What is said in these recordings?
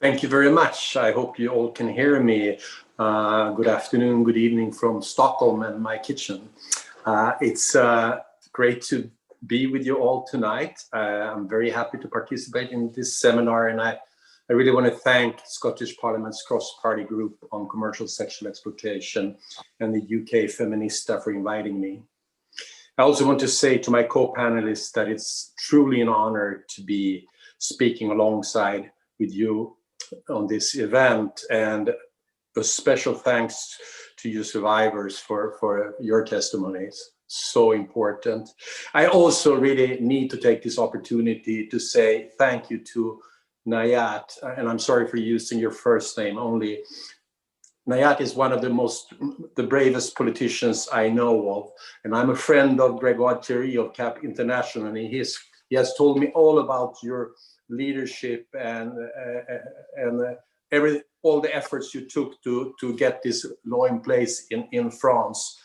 Thank you very much. I hope you all can hear me. Good afternoon, good evening from Stockholm and my kitchen. It's great to be with you all tonight. I'm very happy to participate in this seminar, and I really want to thank Scottish Parliament's cross-party group on commercial sexual exploitation and the UK Feminista for inviting me. I also want to say to my co-panelists that it's truly an honor to be speaking alongside with you on this event, and a special thanks to you survivors for your testimonies. So important. I also really need to take this opportunity to say thank you to Nayat, and I'm sorry for using your first name only. Nayat is one of the bravest politicians I know of, and I'm a friend of Grégoire Thierry of CAP International, and he has told me all about your leadership and all the efforts you took to get this law in place in France.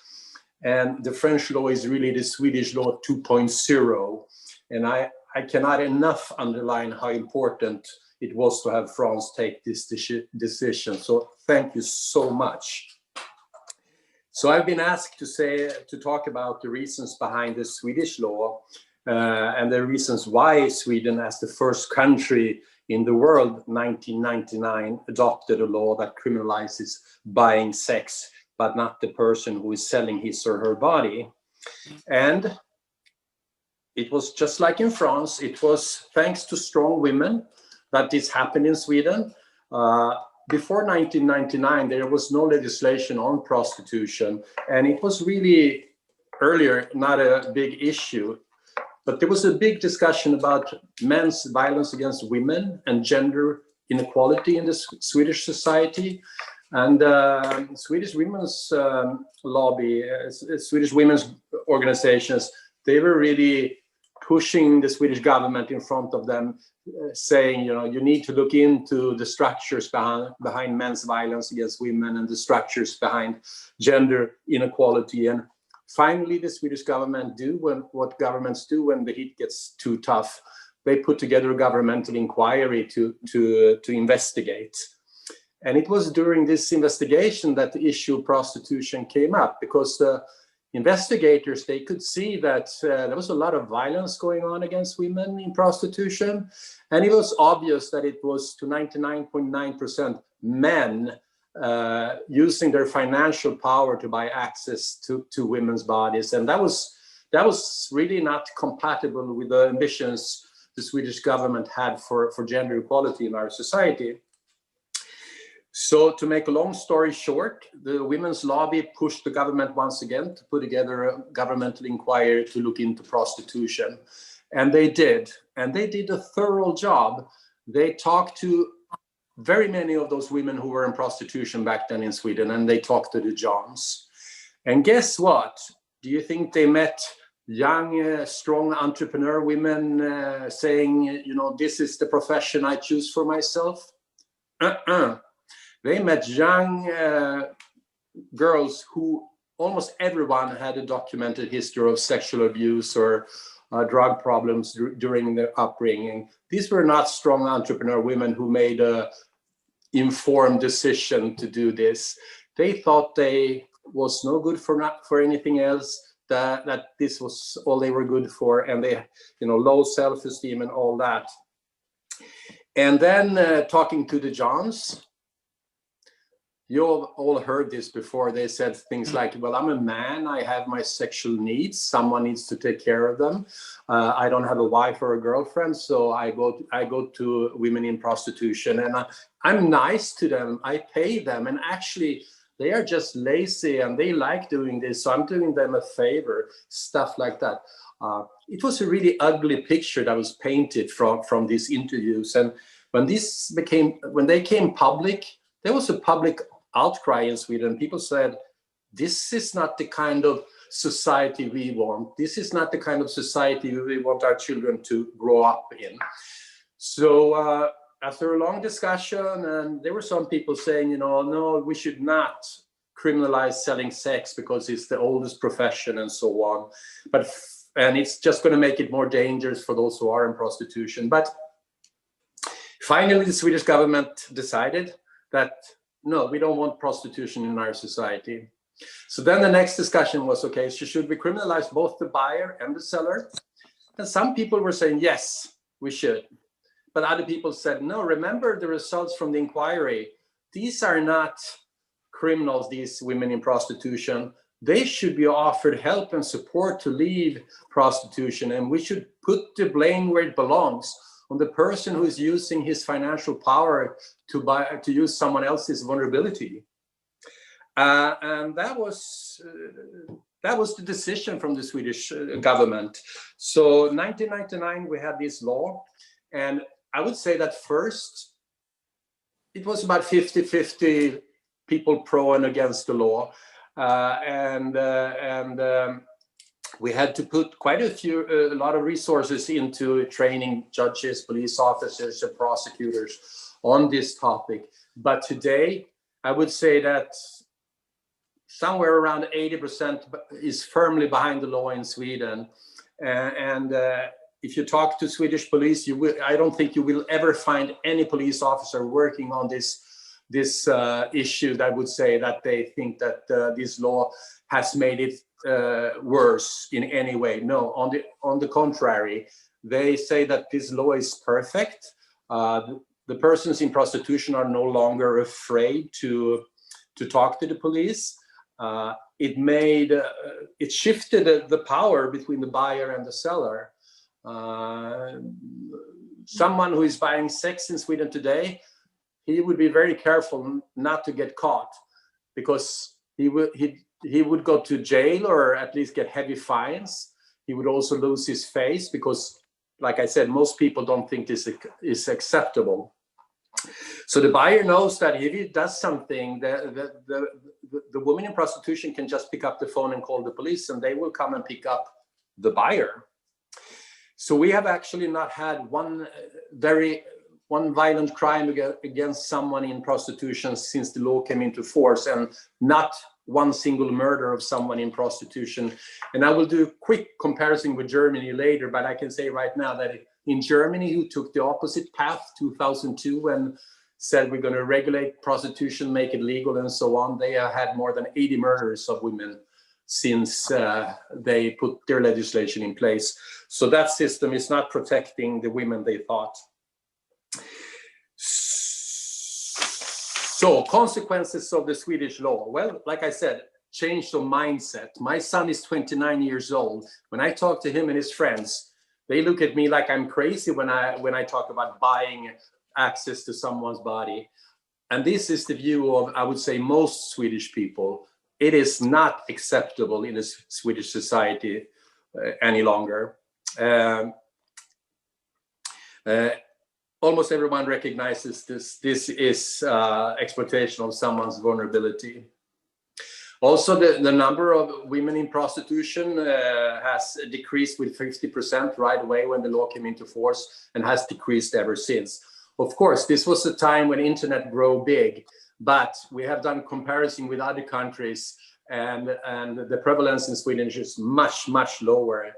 And the French law is really the Swedish law 2.0, and I cannot enough underline how important it was to have France take this decision. So thank you so much. So I've been asked to talk about the reasons behind the Swedish law and the reasons why Sweden, as the first country in the world, 1999, adopted a law that criminalizes buying sex, but not the person who is selling his or her body. And it was just like in France. It was thanks to strong women that this happened in Sweden. Before 1999, there was no legislation on prostitution, and it was really earlier not a big issue. But there was a big discussion about men's violence against women and gender inequality in the Swedish society. And Swedish women's lobby, Swedish women's organizations, they were really pushing the Swedish government in front of them, saying, you need to look into the structures behind men's violence against women and the structures behind gender inequality. And finally, the Swedish government what governments do when the heat gets too tough. They put together a governmental inquiry to investigate. And it was during this investigation that the issue of prostitution came up, because the investigators, they could see that there was a lot of violence going on against women in prostitution. And it was obvious that it was to 99.9% men using their financial power to buy access to women's bodies. And that was really not compatible with the ambitions the Swedish government had for gender equality in our society. So to make a long story short, the women's lobby pushed the government once again to put together a governmental inquiry to look into prostitution. And they did. And they did a thorough job. They talked to very many of those women who were in prostitution back then in Sweden, and they talked to the Johns. And guess what? Do you think they met young, strong entrepreneur women saying, this is the profession I choose for myself? They met young girls who almost everyone had a documented history of sexual abuse or drug problems during their upbringing. These were not strong entrepreneur women who made a informed decision to do this. They thought they was no good for anything else, that this was all they were good for, and they, low self-esteem and all that. And then talking to the Johns, you all heard this before. They said things like, well, I'm a man, I have my sexual needs, someone needs to take care of them. I don't have a wife or a girlfriend, so I go to women in prostitution, and I'm nice to them, I pay them, and actually they are just lazy and they like doing this, so I'm doing them a favor, stuff like that. It was a really ugly picture that was painted from these interviews. And when they came public, there was a public outcry in Sweden. People said, this is not the kind of society we want. This is not the kind of society we want our children to grow up in. So after a long discussion, and there were some people saying, no, we should not criminalize selling sex because it's the oldest profession and so on. And it's just going to make it more dangerous for those who are in prostitution. But Finally, the Swedish government decided that, no, we don't want prostitution in our society. So then the next discussion was, okay, so should we criminalize both the buyer and the seller? And some people were saying, yes, we should. But other people said, no, remember the results from the inquiry. These are not criminals, these women in prostitution. They should be offered help and support to leave prostitution. And we should put the blame where it belongs, on the person who is using his financial power to use someone else's vulnerability. And that was the decision from the Swedish government. So 1999, we had this law. And I would say that first, it was about 50-50 people pro and against the law. We had to put quite a lot of resources into training judges, police officers, and prosecutors on this topic. But today, I would say that somewhere around 80% is firmly behind the law in Sweden. If you talk to Swedish police, I don't think you will ever find any police officer working on this issue that would say that they think that this law has made it worse in any way. No, on the contrary, they say that this law is perfect. The persons in prostitution are no longer afraid to talk to the police. It shifted the power between the buyer and the seller. Someone who is buying sex in Sweden today, he would be very careful not to get caught, because he would go to jail or at least get heavy fines. He would also lose his face because, like I said, most people don't think this is acceptable. So the buyer knows that if he does something, the woman in prostitution can just pick up the phone and call the police, and they will come and pick up the buyer. So we have actually not had one violent crime against someone in prostitution since the law came into force, and not one single murder of someone in prostitution. And I will do a quick comparison with Germany later, but I can say right now that in Germany, who took the opposite path, 2002, and said we're going to regulate prostitution, make it legal, and so on, they have had more than 80 murders of women since they put their legislation in place. So that system is not protecting the women they thought. So consequences of the Swedish law. Well, like I said, change of mindset. My son is 29 years old. When I talk to him and his friends, they look at me like I'm crazy when I talk about buying access to someone's body. And this is the view of, I would say, most Swedish people. It is not acceptable in a Swedish society any longer. Almost everyone recognizes this is exploitation of someone's vulnerability. Also, the number of women in prostitution has decreased with 50% right away when the law came into force, and has decreased ever since. Of course, this was a time when internet grew big, but we have done comparison with other countries, and the prevalence in Sweden is much, much lower.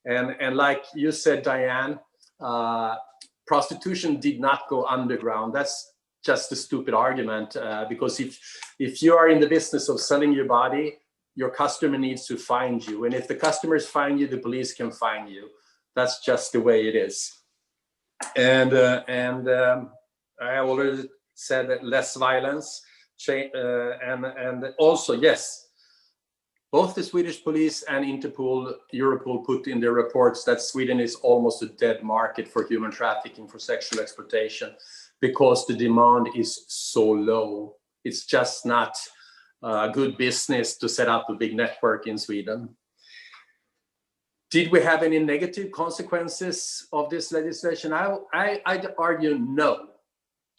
And like you said, Diane, prostitution did not go underground. That's just a stupid argument, because if you are in the business of selling your body, your customer needs to find you. And if the customers find you, the police can find you. That's just the way it is. And I already said that less violence, and also, yes, both the Swedish police and Interpol, Europol put in their reports that Sweden is almost a dead market for human trafficking, for sexual exploitation, because the demand is so low. It's just not good business to set up a big network in Sweden. Did we have any negative consequences of this legislation? I'd argue no.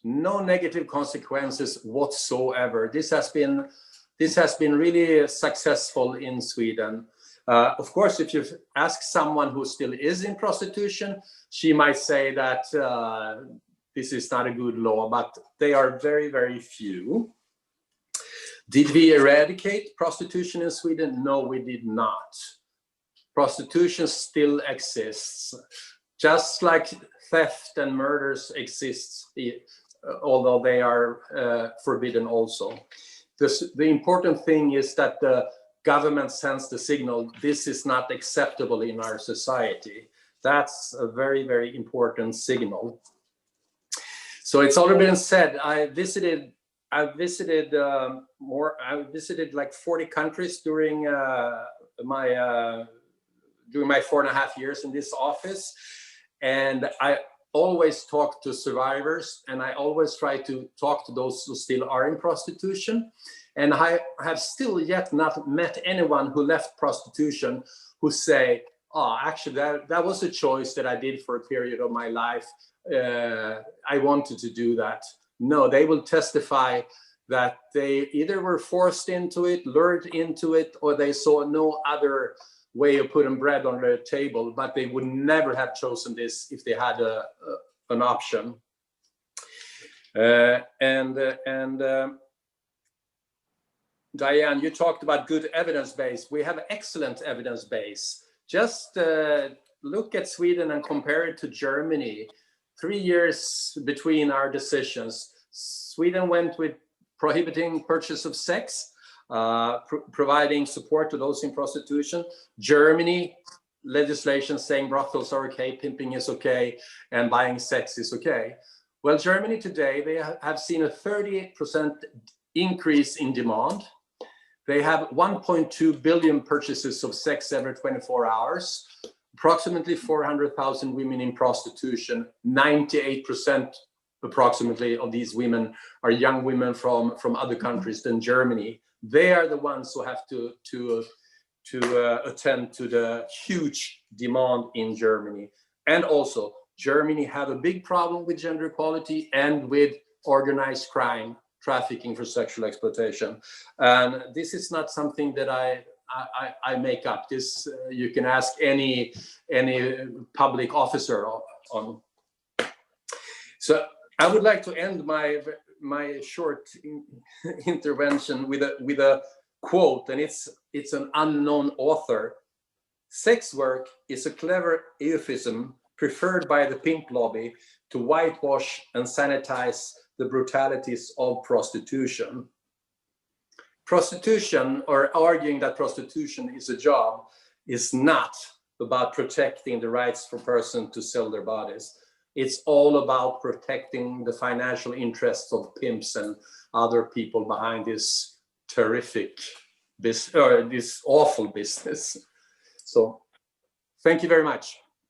No negative consequences whatsoever. This has been really successful in Sweden. Of course, if you ask someone who still is in prostitution, she might say that this is not a good law, but they are very, very few. Did we eradicate prostitution in Sweden? No, we did not. Prostitution still exists. Just like theft and murders exist, although they are forbidden also. The important thing is that the government sends the signal, this is not acceptable in our society. That's a very, very important signal. So it's already been said, I visited like 40 countries during my 4.5 years in this office. And I always talk to survivors, and I always try to talk to those who still are in prostitution. And I have still yet not met anyone who left prostitution who say, oh, actually, that was a choice that I did for a period of my life. I wanted to do that. No, they will testify that they either were forced into it, lured into it, or they saw no other way of putting bread on their table, but they would never have chosen this if they had an option. Diane, you talked about good evidence base. We have excellent evidence base. Just look at Sweden and compare it to Germany. 3 years between our decisions. Sweden went with prohibiting purchase of sex, providing support to those in prostitution. Germany, legislation saying brothels are okay, pimping is okay, and buying sex is okay. Well, Germany today, they have seen a 38% increase in demand. They have 1.2 billion purchases of sex every 24 hours, approximately 400,000 women in prostitution. 98% approximately of these women are young women from other countries than Germany. They are the ones who have to attend to the huge demand in Germany. And also, Germany have a big problem with gender equality and with organized crime, trafficking for sexual exploitation. And this is not something that I make up. This you can ask any public officer on. So I would like to end my short intervention with a quote, and it's an unknown author. Sex work is a clever euphemism preferred by the pimp lobby to whitewash and sanitize the brutalities of prostitution. Prostitution, or arguing that prostitution is a job, is not about protecting the rights for persons to sell their bodies. It's all about protecting the financial interests of pimps and other people behind this terrific business, or this awful business. So, thank you very much.